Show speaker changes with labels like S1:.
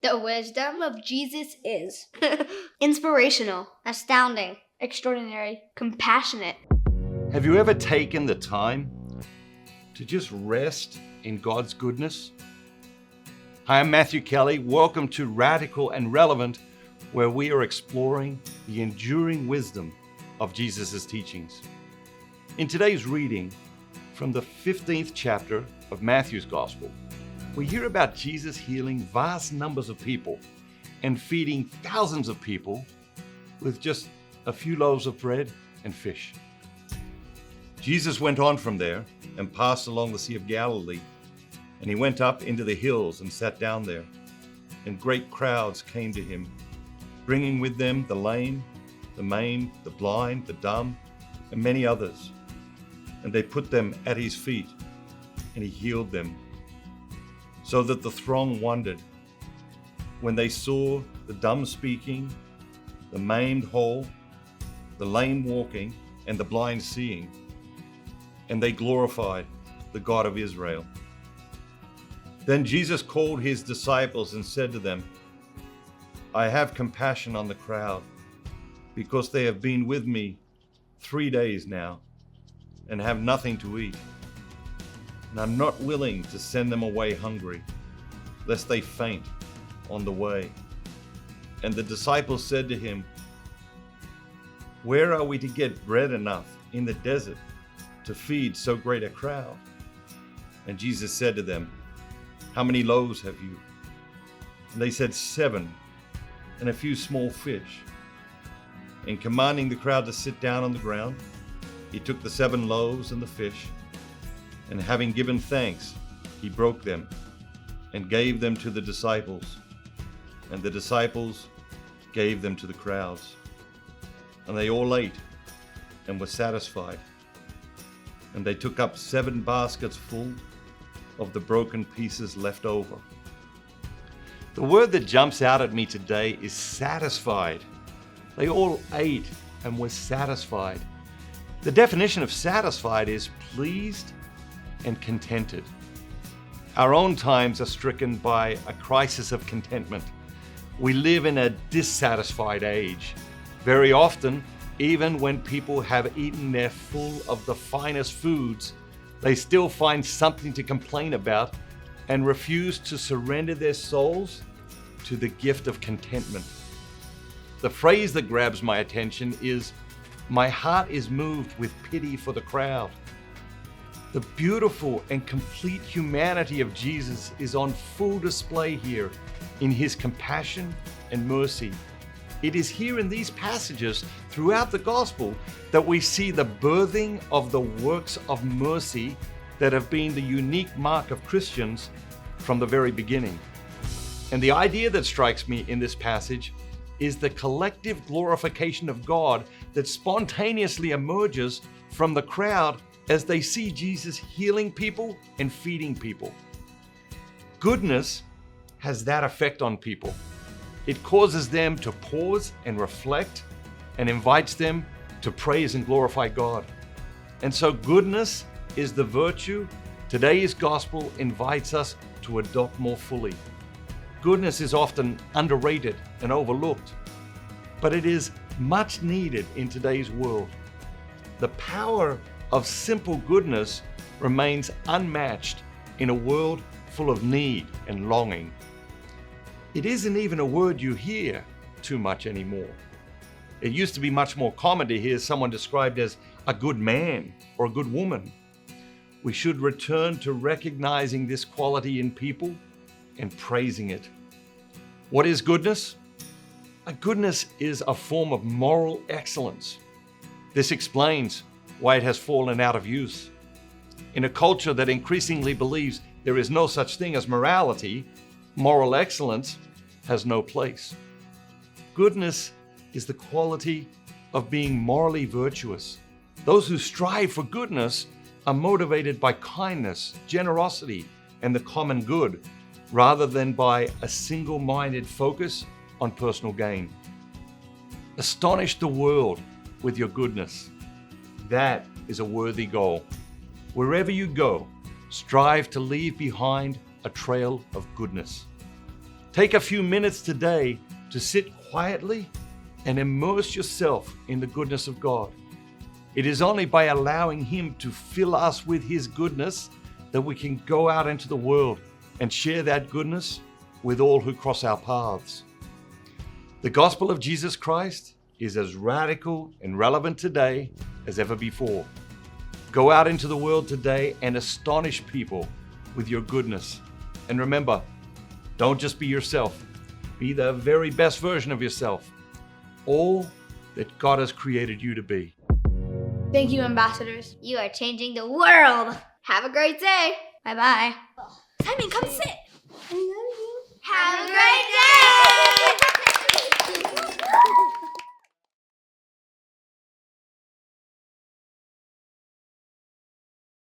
S1: The wisdom of Jesus is
S2: Inspirational,
S1: astounding,
S2: extraordinary,
S1: compassionate.
S3: Have you ever taken the time to just rest in God's goodness? Hi, I'm Matthew Kelly. Welcome to Radical and Relevant, where we are exploring the enduring wisdom of Jesus' teachings. In today's reading from the 15th chapter of Matthew's Gospel, we hear about Jesus healing vast numbers of people and feeding thousands of people with just a few loaves of bread and fish. Jesus went on from there and passed along the Sea of Galilee, and he went up into the hills and sat down there. And great crowds came to him, bringing with them the lame, the maimed, the blind, the dumb, and many others. And they put them at his feet, and he healed them. So that the throng wondered when they saw the dumb speaking, the maimed whole, the lame walking, and the blind seeing. And they glorified the God of Israel. Then Jesus called his disciples and said to them, I have compassion on the crowd, because they have been with me 3 days now and have nothing to eat. And I'm not willing to send them away hungry, lest they faint on the way. And the disciples said to him, Where are we to get bread enough in the desert to feed so great a crowd? And Jesus said to them, How many loaves have you? And they said, 7, and a few small fish. And commanding the crowd to sit down on the ground, he took the 7 loaves and the fish, and having given thanks, he broke them and gave them to the disciples, and the disciples gave them to the crowds. And they all ate and were satisfied. And they took up 7 baskets full of the broken pieces left over. The word that jumps out at me today is satisfied. They all ate and were satisfied. The definition of satisfied is pleased and contented. Our own times are stricken by a crisis of contentment. We live in a dissatisfied age. Very often, even when people have eaten their full of the finest foods, they still find something to complain about and refuse to surrender their souls to the gift of contentment. The phrase that grabs my attention is, my heart is moved with pity for the crowd. The beautiful and complete humanity of Jesus is on full display here in his compassion and mercy. It is here in these passages throughout the gospel that we see the birthing of the works of mercy that have been the unique mark of Christians from the very beginning. And the idea that strikes me in this passage is the collective glorification of God that spontaneously emerges from the crowd as they see Jesus healing people and feeding people. Goodness has that effect on people. It causes them to pause and reflect and invites them to praise and glorify God. And so goodness is the virtue today's gospel invites us to adopt more fully. Goodness is often underrated and overlooked, but it is much needed in today's world. The power of simple goodness remains unmatched in a world full of need and longing. It isn't even a word you hear too much anymore. It used to be much more common to hear someone described as a good man or a good woman. We should return to recognizing this quality in people and praising it. What is goodness? Goodness is a form of moral excellence. This explains why it has fallen out of use. In a culture that increasingly believes there is no such thing as morality, moral excellence has no place. Goodness is the quality of being morally virtuous. Those who strive for goodness are motivated by kindness, generosity, and the common good, rather than by a single-minded focus on personal gain. Astonish the world with your goodness. That is a worthy goal. Wherever you go, strive to leave behind a trail of goodness. Take a few minutes today to sit quietly and immerse yourself in the goodness of God. It is only by allowing Him to fill us with His goodness that we can go out into the world and share that goodness with all who cross our paths. The gospel of Jesus Christ is as radical and relevant today as ever before. Go out into the world today and astonish people with your goodness. And remember, don't just be yourself. Be the very best version of yourself. All that God has created you to be.
S2: Thank you, ambassadors.
S1: You are changing the world. Have a great day. Bye-bye.
S2: Simon, come sit.
S1: Have a great day.